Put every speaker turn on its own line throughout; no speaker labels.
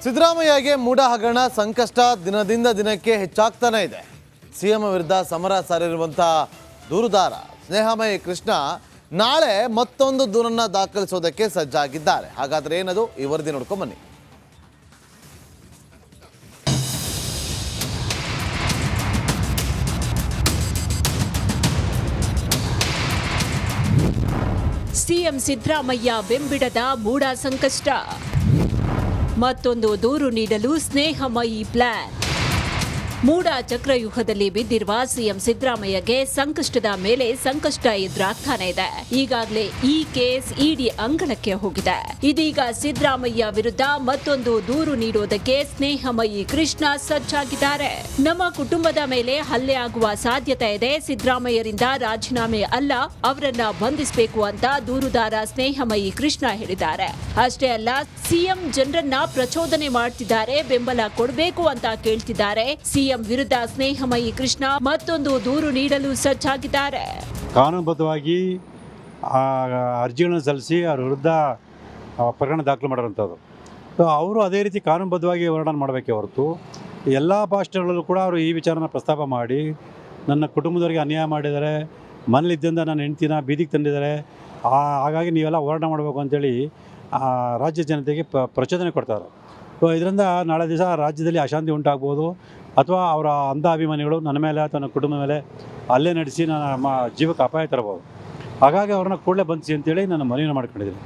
ಸಿದ್ದರಾಮಯ್ಯಗೆ ಮೂಡ ಹಗರಣ ಸಂಕಷ್ಟ ದಿನದಿಂದ ದಿನಕ್ಕೆ ಹೆಚ್ಚಾಗ್ತಾನೆ ಇದೆ. ಸಿಎಂ ವಿರುದ್ಧ ಸಮರ ಸಾರಿರುವಂಥ ದೂರುದಾರ ಸ್ನೇಹಮಯಿ ಕೃಷ್ಣ ನಾಳೆ ಮತ್ತೊಂದು ದೂರನ್ನ ದಾಖಲಿಸೋದಕ್ಕೆ ಸಜ್ಜಾಗಿದ್ದಾರೆ. ಹಾಗಾದ್ರೆ ಏನದು ಈ ವರದಿ ನೋಡ್ಕೊಂಡು ಬನ್ನಿ.
ಸಿಎಂ ಸಿದ್ದರಾಮಯ್ಯ ಬೆಂಬಿಡದ ಮೂಡ ಸಂಕಷ್ಟ, ಮತ್ತೊಂದು ದೂರು ನೀಡಲು ಸ್ನೇಹಮಯಿ ಪ್ಲಾನ್. ಮೂಡ ಚಕ್ರವ್ಯೂಹದಲ್ಲಿ ಬಿದ್ದಿರುವ ಸಿಎಂ ಸಿದ್ದರಾಮಯ್ಯಗೆ ಸಂಕಷ್ಟದ ಮೇಲೆ ಸಂಕಷ್ಟ ಎದುರಾಗ್ತಾನೆ ಇದೆ. ಈಗಾಗಲೇ ಈ ಕೇಸ್ ಇಡಿ ಅಂಗಳಕ್ಕೆ ಹೋಗಿದೆ. ಇದೀಗ ಸಿದ್ದರಾಮಯ್ಯ ವಿರುದ್ಧ ಮತ್ತೊಂದು ದೂರು ನೀಡುವುದಕ್ಕೆ ಸ್ನೇಹಮಯಿ ಕೃಷ್ಣ ಸಜ್ಜಾಗಿದ್ದಾರೆ. ನಮ್ಮ ಕುಟುಂಬದ ಮೇಲೆ ಹಲ್ಲೆ ಆಗುವ ಸಾಧ್ಯತೆ ಇದೆ. ಸಿದ್ದರಾಮಯ್ಯರಿಂದ ರಾಜೀನಾಮೆ ಅಲ್ಲ, ಅವರನ್ನ ಬಂಧಿಸಬೇಕು ಅಂತ ದೂರುದಾರ ಸ್ನೇಹಮಯಿ ಕೃಷ್ಣ ಹೇಳಿದ್ದಾರೆ. ಅಷ್ಟೇ ಅಲ್ಲ, ಸಿಎಂ ಜನರನ್ನ ಪ್ರಚೋದನೆ ಮಾಡ್ತಿದ್ದಾರೆ, ಬೆಂಬಲ ಕೊಡಬೇಕು ಅಂತ ಕೇಳ್ತಿದ್ದಾರೆ. ಸಿಎಂ ವಿರುದ್ಧ ಸ್ನೇಹಮಯಿ ಕೃಷ್ಣ ಮತ್ತೊಂದು ದೂರು ನೀಡಲು ಸಜ್ಜಾಗಿದ್ದಾರೆ.
ಕಾನೂನುಬದ್ಧವಾಗಿ ಅರ್ಜಿಗಳನ್ನು ಸಲ್ಲಿಸಿ ಅವ್ರ ವಿರುದ್ಧ ಪ್ರಕರಣ ದಾಖಲು ಮಾಡಿರೋಂಥದ್ದು. ಸೊ ಅವರು ಅದೇ ರೀತಿ ಕಾನೂನುಬದ್ಧವಾಗಿ ಹೋರಾಟ ಮಾಡಬೇಕೆ ಹೊರತು ಎಲ್ಲ ಭಾಷೆಗಳಲ್ಲೂ ಕೂಡ ಅವರು ಈ ವಿಚಾರನ ಪ್ರಸ್ತಾಪ ಮಾಡಿ ನನ್ನ ಕುಟುಂಬದವರಿಗೆ ಅನ್ಯಾಯ ಮಾಡಿದ್ದಾರೆ, ಮನೇಲಿದ್ದಿಂದ ನನ್ನ ಹೆಂಡ್ತಿನ ಬೀದಿಗೆ ತಂದಿದ್ದಾರೆ, ಹಾಗಾಗಿ ನೀವೆಲ್ಲ ಹೋರಾಟ ಮಾಡಬೇಕು ಅಂತೇಳಿ ರಾಜ್ಯ ಜನತೆಗೆ ಪ್ರಚೋದನೆ ಕೊಡ್ತಾರೆ. ಸೊ ಇದರಿಂದ ನಾಳೆ ದಿವಸ ರಾಜ್ಯದಲ್ಲಿ ಅಶಾಂತಿ ಉಂಟಾಗ್ಬೋದು, ಅಥವಾ ಅವರ ಅಂಧ ಅಭಿಮಾನಿಗಳು ನನ್ನ ಮೇಲೆ ಅಥವಾ ನನ್ನ ಕುಟುಂಬದ ಮೇಲೆ ಹಲ್ಲೆ ನಡೆಸಿ ನಮ್ಮ ಜೀವಕ್ಕೆ ಅಪಾಯ ತರಬಹುದು. ಹಾಗಾಗಿ ಅವ್ರನ್ನ ಕೂಡಲೇ ಬಂಧಿಸಿ ಅಂತೇಳಿ ನಾನು ಮನವಿಯನ್ನು ಮಾಡ್ಕೊಂಡಿದ್ದೀನಿ.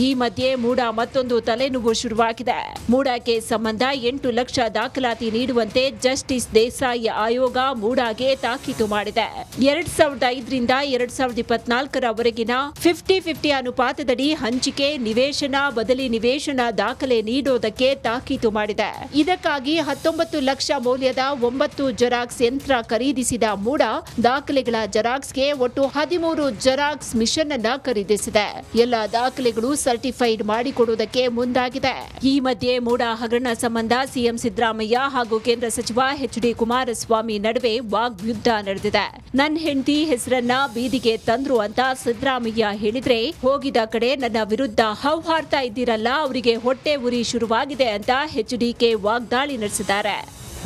ಈ ಮಧ್ಯೆ ಮೂಡ ಮತ್ತೊಂದು ತಲೆನೋವು ಶುರುವಾಗಿದೆ. ಮೂಡಕ್ಕೆ ಸಂಬಂಧ 8 ಲಕ್ಷ ದಾಖಲಾತಿ ನೀಡುವಂತೆ ಜಸ್ಟಿಸ್ ದೇಸಾಯಿ ಆಯೋಗ ಮೂಡಾಗೆ ತಾಕೀತು ಮಾಡಿದೆ. 2005ರಿಂದ 2024ರವರೆಗಿನ 50-50 ಅನುಪಾತದಡಿ ಹಂಚಿಕೆ, ನಿವೇಶನ, ಬದಲಿ ನಿವೇಶನ ದಾಖಲೆ ನೀಡೋದಕ್ಕೆ ತಾಕೀತು ಮಾಡಿದೆ. ಇದಕ್ಕಾಗಿ 19 ಲಕ್ಷ ಮೌಲ್ಯದ 9 ಜೆರಾಕ್ಸ್ ಯಂತ್ರ ಖರೀದಿಸಿದ ಮೂಡ ದಾಖಲೆಗಳ ಜೆರಾಕ್ಸ್ಗೆ ಒಟ್ಟು 13 ಜೆರಾಕ್ಸ್ ಮಿಷನ್ ಅನ್ನ ಖರೀದಿಸಿದೆ. ಎಲ್ಲ ದಾಖಲೆಗಳು ಸರ್ಟಿಫೈಡ್ ಮಾಡಿಕೊಡುವುದಕ್ಕೆ ಮುಂದಾಗಿದೆ. ಈ ಮಧ್ಯೆ ಮೂಡ ಹಗರಣ ಸಂಬಂಧ ಸಿಎಂ ಸಿದ್ದರಾಮಯ್ಯ ಹಾಗೂ ಕೇಂದ್ರ ಸಚಿವ ಎಚ್.ಡಿ. ಕುಮಾರಸ್ವಾಮಿ ನಡುವೆ ವಾಗ್ಯುದ್ಧ ನಡೆದಿದೆ. ನನ್ನ ಹೆಂಡತಿ ಹೆಸರನ್ನ ಬೀದಿಗೆ ತಂದ್ರು ಅಂತ ಸಿದ್ದರಾಮಯ್ಯ ಹೇಳಿದ್ರೆ, ಹೋಗಿದ ಕಡೆ ನನ್ನ ವಿರುದ್ಧ ಹೌಹಾರ್ತಾ ಇದ್ದೀರಲ್ಲ, ಅವರಿಗೆ ಹೊಟ್ಟೆ ಉರಿ ಶುರುವಾಗಿದೆ ಅಂತ ಎಚ್.ಡಿ.ಕೆ ವಾಗ್ದಾಳಿ ನಡೆಸಿದ್ದಾರೆ.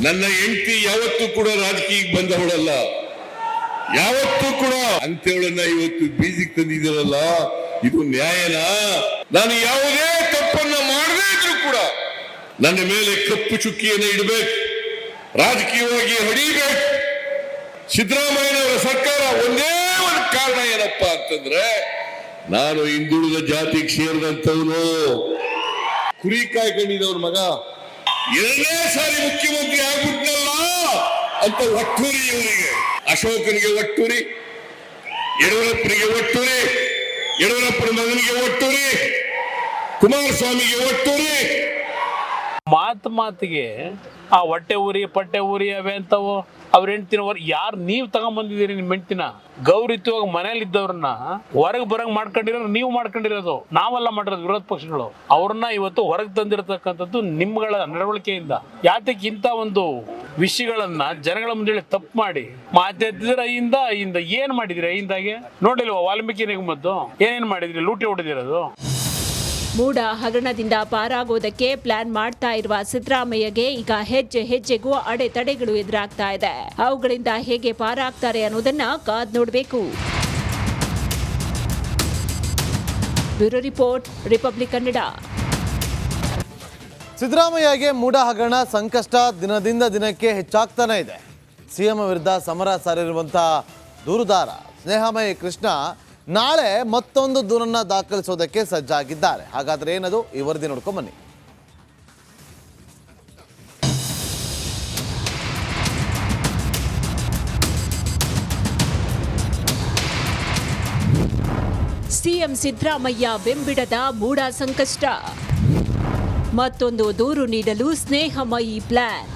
ನನ್ನ ಹೆಂಡತಿ ಯಾವತ್ತೂ ಕೂಡ ರಾಜಕೀಯಕ್ಕೆ ಬಂದವಳಲ್ಲ, ಯಾವತ್ತೂ ಕೂಡ ಅಂತೇಳನ್ನ ಇವತ್ತು ಬೀದಿಗೆ ತಂದಿದ್ದೀರಲ್ಲ, ಇದು ನ್ಯಾಯನಾ? ನಾನು ಯಾವುದೇ ತಪ್ಪನ್ನ ಮಾಡದೇ ಇದ್ರು ಕೂಡ ನನ್ನ ಮೇಲೆ ಕಪ್ಪು ಚುಕ್ಕಿಯನ್ನು ಇಡಬೇಕು, ರಾಜಕೀಯವಾಗಿ ಹೊಡಿಬೇಕು. ಸಿದ್ದರಾಮಯ್ಯನವರ ಸರ್ಕಾರ ಒಂದೇ ಒಂದು ಕಾರಣ ಏನಪ್ಪಾ ಅಂತಂದ್ರೆ, ನಾನು ಹಿಂದುಳಿದ ಜಾತಿಗೆ ಸೇರಿದಂತವನು, ಕುರಿ ಕಾಯ್ಕೊಂಡಿದ್ದವ್ರ ಮಗ 2ನೇ ಸಾರಿ ಮುಖ್ಯಮಂತ್ರಿ ಆಗ್ಬಿಟ್ನಲ್ಲ ಅಂತ ಒಟ್ಟೂರಿ. ಇವರಿಗೆ ಅಶೋಕನಿಗೆ ಒಟ್ಟೂರಿ, ಯಡಿಯೂರಪ್ಪನಿಗೆ ಒಟ್ಟೂರಿ, ಯಡಿಯೂರಪ್ಪನ ಮಗನಿಗೆ ಒಟ್ಟೂರಿ, ಕುಮಾರಸ್ವಾಮಿಗೆ ಒಟ್ಟೂರಿ.
ಮಾತಿಗೆ ಆ ಹೊಟ್ಟೆ ಊರಿ ಪಟ್ಟೆ ಊರಿ ಅವೇ ಅಂತವು ಅವ್ರ ಹೆಂಡ್ತಿನ ಯಾರು ನೀವು ತಗೊಂಡ್ಬಂದಿದ್ದೀರಿ? ನಿಮ್ಮ ಹೆಂಡ್ತಿನ ಗೌರವಿತವಾಗಿ ಮನೇಲಿ ಇದ್ದವ್ರನ್ನ ಹೊರಗೆ ಬರಂಗ್ ಮಾಡ್ಕೊಂಡಿರೋ ನೀವು ಮಾಡ್ಕೊಂಡಿರೋದು, ನಾವೆಲ್ಲ ಮಾಡಿರೋದು ವಿರೋಧ ಪಕ್ಷಗಳು. ಅವ್ರನ್ನ ಇವತ್ತು ಹೊರಗೆ ತಂದಿರತಕ್ಕಂಥದ್ದು ನಿಮ್ಗಳ ನಡವಳಿಕೆಯಿಂದ. ಯಾತಕ್ಕೆ ಇಂಥ ಒಂದು ವಿಷಯಗಳನ್ನ ಜನಗಳ ಮುಂದೆ ತಪ್ಪು ಮಾಡಿ ಮಾತಾಡ್ತಿದ್ರೆ ಇಂದ ಏನ್ ಮಾಡಿದಿರಿ? ಹಿಂದಾಗೆ ನೋಡಿಲ್ವಾ ವಾಲ್ಮೀಕಿ ನಿಗಮದ್ದು ಏನೇನ್ ಮಾಡಿದ್ರಿ? ಲೂಟಿ ಹೊಡೆದಿರೋದು.
ಮೂಡ ಹಗರಣದಿಂದ ಪಾರಾಗೋದಕ್ಕೆ ಪ್ಲಾನ್ ಮಾಡ್ತಾ ಇರುವ ಸಿದ್ದರಾಮಯ್ಯಗೆ ಈಗ ಹೆಜ್ಜೆ ಹೆಜ್ಜೆಗೂ ಅಡೆತಡೆಗಳು ಎದುರಾಗ್ತಾ ಇದೆ. ಅವುಗಳಿಂದ ಹೇಗೆ ಪಾರಾಗ್ತಾರೆ ಅನ್ನೋದನ್ನ ಕಾದ್ ನೋಡಬೇಕು. Bureau report, Republic Kannada.
ಸಿದ್ದರಾಮಯ್ಯಗೆ ಮೂಡ ಹಗರಣ ಸಂಕಷ್ಟ ದಿನದಿಂದ ದಿನಕ್ಕೆ ಹೆಚ್ಚಾಗ್ತಾನೆ ಇದೆ. ಸಿಎಂ ವಿರುದ್ಧ ಸಮರ ಸಾರಿರುವಂಥ ದೂರುದಾರ ಸ್ನೇಹಮಯಿ ಕೃಷ್ಣ ನಾಳೆ ಮತ್ತೊಂದು ದೂರನ್ನ ದಾಖಲಿಸೋದಕ್ಕೆ ಸಜ್ಜಾಗಿದ್ದಾರೆ. ಹಾಗಾದ್ರೆ ಏನದು ಈ ವರದಿ ನೋಡ್ಕೊಂಡು ಬನ್ನಿ.
ಸಿಎಂ ಸಿದ್ದರಾಮಯ್ಯ ಬೆಂಬಿಡದ ಮೂಡ ಸಂಕಷ್ಟ, ಮತ್ತೊಂದು ದೂರು ನೀಡಲು ಸ್ನೇಹಮಯಿ ಪ್ಲಾನ್.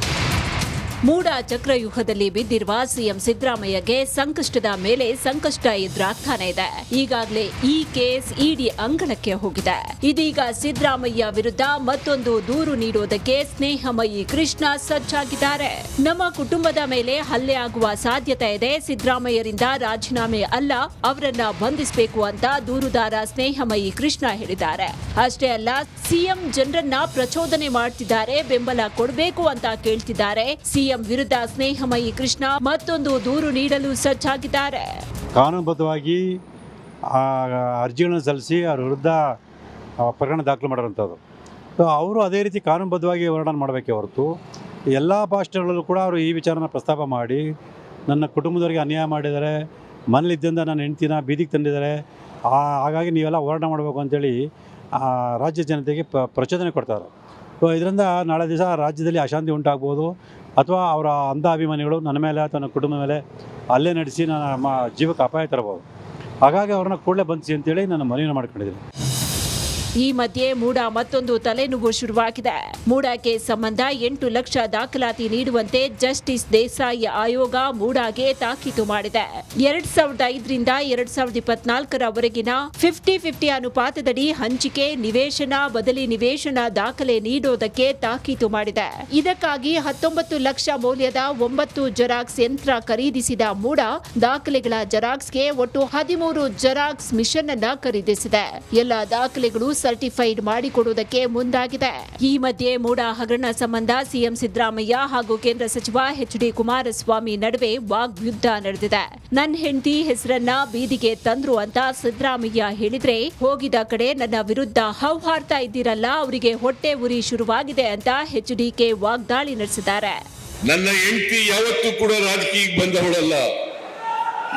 ಮೂಡ ಚಕ್ರವ್ಯೂಹದಲ್ಲಿ ಬಿದ್ದಿರುವ ಸಿಎಂ ಸಿದ್ದರಾಮಯ್ಯಗೆ ಸಂಕಷ್ಟದ ಮೇಲೆ ಸಂಕಷ್ಟ ಎದುರಾಗ್ತಾನೆ ಇದೆ. ಈಗಾಗಲೇ ಈ ಕೇಸ್ ಇಡಿ ಅಂಗಳಕ್ಕೆ ಹೋಗಿದೆ. ಇದೀಗ ಸಿದ್ದರಾಮಯ್ಯ ವಿರುದ್ಧ ಮತ್ತೊಂದು ದೂರು ನೀಡುವುದಕ್ಕೆ ಸ್ನೇಹಮಯಿ ಕೃಷ್ಣ ಸಜ್ಜಾಗಿದ್ದಾರೆ. ನಮ್ಮ ಕುಟುಂಬದ ಮೇಲೆ ಹಲ್ಲೆ ಆಗುವ ಸಾಧ್ಯತೆ ಇದೆ. ಸಿದ್ದರಾಮಯ್ಯರಿಂದ ರಾಜೀನಾಮೆ ಅಲ್ಲ, ಅವರನ್ನ ಬಂಧಿಸಬೇಕು ಅಂತ ದೂರುದಾರ ಸ್ನೇಹಮಯಿ ಕೃಷ್ಣ ಹೇಳಿದ್ದಾರೆ. ಅಷ್ಟೇ ಅಲ್ಲ, ಸಿಎಂ ಜನರನ್ನ ಪ್ರಚೋದನೆ ಮಾಡ್ತಿದ್ದಾರೆ, ಬೆಂಬಲ ಕೊಡಬೇಕು ಅಂತ ಕೇಳ್ತಿದ್ದಾರೆ. ಸಿಎಂ ವಿರುದ್ಧ ಸ್ನೇಹಮಯಿ ಕೃಷ್ಣ ಮತ್ತೊಂದು ದೂರು ನೀಡಲು ಸಜ್ಜಾಗಿದ್ದಾರೆ.
ಕಾನೂನುಬದ್ಧವಾಗಿ ಅರ್ಜಿಗಳನ್ನು ಸಲ್ಲಿಸಿ ಅವ್ರ ವಿರುದ್ಧ ಪ್ರಕರಣ ದಾಖಲು ಮಾಡಿರೋಂಥದ್ದು. ಸೊ ಅವರು ಅದೇ ರೀತಿ ಕಾನೂನುಬದ್ಧವಾಗಿ ಹೋರಾಟ ಮಾಡಬೇಕೆ ಹೊರತು ಎಲ್ಲ ಭಾಷೆಗಳಲ್ಲೂ ಕೂಡ ಅವರು ಈ ವಿಚಾರನ ಪ್ರಸ್ತಾಪ ಮಾಡಿ ನನ್ನ ಕುಟುಂಬದವರಿಗೆ ಅನ್ಯಾಯ ಮಾಡಿದ್ದಾರೆ, ಮನೇಲಿದ್ದರಿಂದ ನನ್ನ ಹೆಂಡ್ತಿನ ಬೀದಿಗೆ ತಂದಿದ್ದಾರೆ, ಹಾಗಾಗಿ ನೀವೆಲ್ಲ ಹೋರಾಟ ಮಾಡಬೇಕು ಅಂತೇಳಿ ರಾಜ್ಯ ಜನತೆಗೆ ಪ್ರಚೋದನೆ ಕೊಡ್ತಾರೆ. ಸೊ ಇದರಿಂದ ನಾಳೆ ದಿವಸ ರಾಜ್ಯದಲ್ಲಿ ಅಶಾಂತಿ ಉಂಟಾಗ್ಬೋದು, ಅಥವಾ ಅವರ ಅಂಧ ಅಭಿಮಾನಿಗಳು ನನ್ನ ಮೇಲೆ ಅಥವಾ ನನ್ನ ಕುಟುಂಬದ ಮೇಲೆ ಹಲ್ಲೆ ನಡೆಸಿ ನಮ್ಮ ಜೀವಕ್ಕೆ ಅಪಾಯ ತರಬಹುದು. ಹಾಗಾಗಿ ಅವ್ರನ್ನ ಕೂಡಲೇ ಬಂಧಿಸಿ ಅಂತೇಳಿ ನಾನು ಮನವಿಯನ್ನು ಮಾಡ್ಕೊಂಡಿದ್ದೀನಿ.
ಈ ಮಧ್ಯೆ ಮೂಡ ಮತ್ತೊಂದು ತಲೆನೋವು ಶುರುವಾಗಿದೆ. ಮೂಡಾಗೆ ಸಂಬಂಧ 8 ಲಕ್ಷ ದಾಖಲಾತಿ ನೀಡುವಂತೆ ಜಸ್ಟಿಸ್ ದೇಸಾಯಿ ಆಯೋಗ ಮೂಡಾಗೆ ತಾಕೀತು ಮಾಡಿದೆ. 2005ರಿಂದ 2024ರವರೆಗಿನ 50-50 ಅನುಪಾತದಡಿ ಹಂಚಿಕೆ, ನಿವೇಶನ, ಬದಲಿ ನಿವೇಶನ ದಾಖಲೆ ನೀಡೋದಕ್ಕೆ ತಾಕೀತು ಮಾಡಿದೆ. ಇದಕ್ಕಾಗಿ 19 ಲಕ್ಷ ಮೌಲ್ಯದ 9 ಜೆರಾಕ್ಸ್ ಯಂತ್ರ ಖರೀದಿಸಿದ ಮೂಡ ದಾಖಲೆಗಳ ಜೆರಾಕ್ಸ್ಗೆ ಒಟ್ಟು 13 ಜೆರಾಕ್ಸ್ ಮಿಷನ್ ಅನ್ನ ಖರೀದಿಸಿದೆ. ಎಲ್ಲ ದಾಖಲೆಗಳು ಸರ್ಟಿಫೈಡ್ ಮಾಡಿಕೊಡುವುದಕ್ಕೆ ಮುಂದಾಗಿದೆ. ಈ ಮಧ್ಯೆ ಮೂಡ ಹಗರಣ ಸಂಬಂಧ ಸಿಎಂ ಸಿದ್ದರಾಮಯ್ಯ ಹಾಗೂ ಕೇಂದ್ರ ಸಚಿವ ಎಚ್.ಡಿ. ಕುಮಾರಸ್ವಾಮಿ ನಡುವೆ ವಾಗ್ಯುದ್ಧ ನಡೆದಿದೆ. ನನ್ನ ಹೆಂಡತಿ ಹೆಸರನ್ನ ಬೀದಿಗೆ ತಂದ್ರು ಅಂತ ಸಿದ್ದರಾಮಯ್ಯ ಹೇಳಿದ್ರೆ, ಹೋಗಿದ ಕಡೆ ನನ್ನ ವಿರುದ್ಧ ಹೌಹಾರ್ತಾ ಇದ್ದೀರಲ್ಲ, ಅವರಿಗೆ ಹೊಟ್ಟೆ ಉರಿ ಶುರುವಾಗಿದೆ ಅಂತ ಎಚ್.ಡಿ.ಕೆ ವಾಗ್ದಾಳಿ ನಡೆಸಿದ್ದಾರೆ.
ನನ್ನ ಹೆಂಡತಿ ಯಾವತ್ತೂ ಕೂಡ ರಾಜಕೀಯಕ್ಕೆ ಬಂದವಳಲ್ಲ,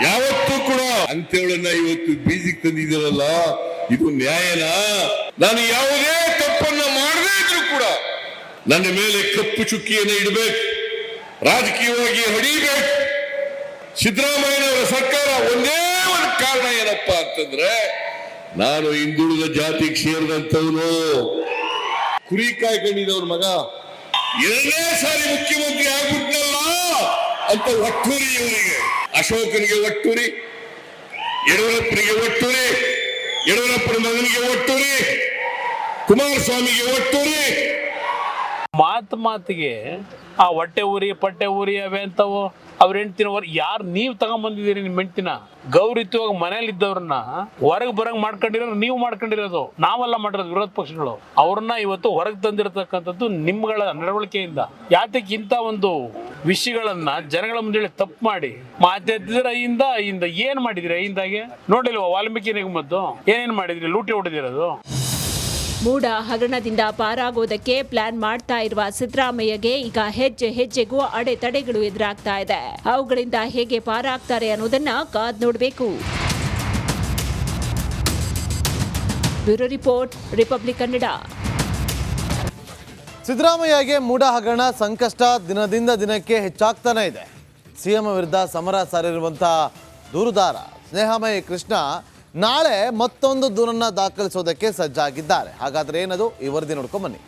ಯಾವತ್ತೂ ಕೂಡ ಅಂತೇಳನ್ನ ಇವತ್ತು ಬೀದಿಗೆ ತಂದಿದ್ದೀರಲ್ಲ, ಇದು ನ್ಯಾಯನಾ? ನಾನು ಯಾವುದೇ ತಪ್ಪನ್ನ ಮಾಡದೇ ಇದ್ರು ಕೂಡ ನನ್ನ ಮೇಲೆ ಕಪ್ಪು ಚುಕ್ಕಿಯನ್ನು ಇಡಬೇಕು, ರಾಜಕೀಯವಾಗಿ ಹೊಡಿಬೇಕು. ಸಿದ್ದರಾಮಯ್ಯನವರ ಸರ್ಕಾರ ಒಂದೇ ಒಂದು ಕಾರಣ ಏನಪ್ಪಾ ಅಂತಂದ್ರೆ, ನಾನು ಹಿಂದುಳಿದ ಜಾತಿಗೆ ಸೇರಿದಂತವನು, ಕುರಿ ಕಾಯ್ಕೊಂಡಿದ್ದವ್ರ ಮಗ 2ನೇ ಸಾರಿ ಮುಖ್ಯಮಂತ್ರಿ ಆಗ್ಬಿಟ್ನಲ್ಲ ಅಂತ ಒಟ್ಟೂರಿ. ಇವರಿಗೆ ಅಶೋಕನಿಗೆ ಒಟ್ಟೂರಿ, ಯಡಿಯೂರಪ್ಪನಿಗೆ ಒಟ್ಟೂರಿ, ಯಡಿಯೂರಪ್ಪನ ಮಗನಿಗೆ ಒಟ್ಟೂರಿ, ಕುಮಾರಸ್ವಾಮಿಗೆ ಒಟ್ಟೂರಿ.
ಮಾತಿಗೆ ಆ ಹೊಟ್ಟೆ ಉರಿ ಪಟ್ಟೆ ಉರಿ ಅವೇ ಅಂತವು ಅವ್ರ ಹೆಂಡ್ತಿನ ಯಾರು ನೀವು ತಗೊಂಡ್ಬಂದಿದ್ದೀರಿ? ನಿಮ್ಮ ಹೆಂಡ್ತಿನ ಗೌರವಿತವಾಗಿ ಮನೇಲಿ ಇದ್ದವ್ರನ್ನ ಹೊರಗೆ ಬರಂಗ್ ಮಾಡ್ಕೊಂಡಿರೋ ನೀವು ಮಾಡ್ಕೊಂಡಿರೋದು, ನಾವೆಲ್ಲ ಮಾಡಿರೋದು ವಿರೋಧ ಪಕ್ಷಗಳು. ಅವ್ರನ್ನ ಇವತ್ತು ಹೊರಗೆ ತಂದಿರತಕ್ಕಂಥದ್ದು ನಿಮ್ಗಳ ನಡವಳಿಕೆಯಿಂದ. ಯಾತಕ್ಕೆ ಇಂಥ ಒಂದು ವಿಷಯಗಳನ್ನ ಜನಗಳ ಮುಂದೆ ತಪ್ಪು ಮಾಡಿ ಮಾತಾಡ್ತಿದ್ರೆ ಇಂದ ಏನ್ ಮಾಡಿದಿರಿ? ಹಿಂದಾಗೆ ನೋಡಿಲ್ವಾ ವಾಲ್ಮೀಕಿ ನಿಗಮದ್ದು ಏನೇನ್ ಮಾಡಿದ್ರಿ? ಲೂಟಿ ಹೊಡೆದಿರೋದು.
ಮೂಡ ಹಗರಣದಿಂದ ಪಾರಾಗೋದಕ್ಕೆ ಪ್ಲಾನ್ ಮಾಡ್ತಾ ಇರುವ ಸಿದ್ದರಾಮಯ್ಯಗೆ ಈಗ ಹೆಜ್ಜೆ ಹೆಜ್ಜೆಗೂ ಅಡೆತಡೆಗಳು ಎದುರಾಗ್ತಾ ಇದೆ. ಅವುಗಳಿಂದ ಹೇಗೆ ಪಾರಾಗ್ತಾರೆ ಅನ್ನೋದನ್ನ ಕಾದ್ ನೋಡಬೇಕು. Bureau report, Republic Kannada.
ಸಿದ್ದರಾಮಯ್ಯಗೆ ಮೂಡ ಹಗರಣ ಸಂಕಷ್ಟ ದಿನದಿಂದ ದಿನಕ್ಕೆ ಹೆಚ್ಚಾಗ್ತಾನೆ ಇದೆ. ಸಿಎಂ ವಿರುದ್ಧ ಸಮರ ಸಾರಿರುವಂಥ ದೂರುದಾರ ಸ್ನೇಹಮಯಿ ಕೃಷ್ಣ ನಾಳೆ ಮತ್ತೊಂದು ದೂರನ್ನ ದಾಖಲಿಸೋದಕ್ಕೆ ಸಜ್ಜಾಗಿದ್ದಾರೆ. ಹಾಗಾದ್ರೆ ಏನದು? ಈ ವರದಿ ನೋಡ್ಕೊಂಡ್ ಬನ್ನಿ.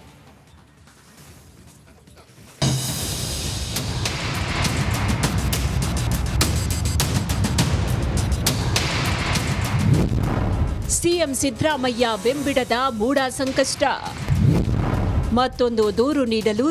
ಸಿಎಂ ಸಿದ್ದರಾಮಯ್ಯ ಬೆಂಬಿಡದ ಮೂಡ ಸಂಕಷ್ಟ. ಮತ್ತೊಂದು ದೂರು ನೀಡಲು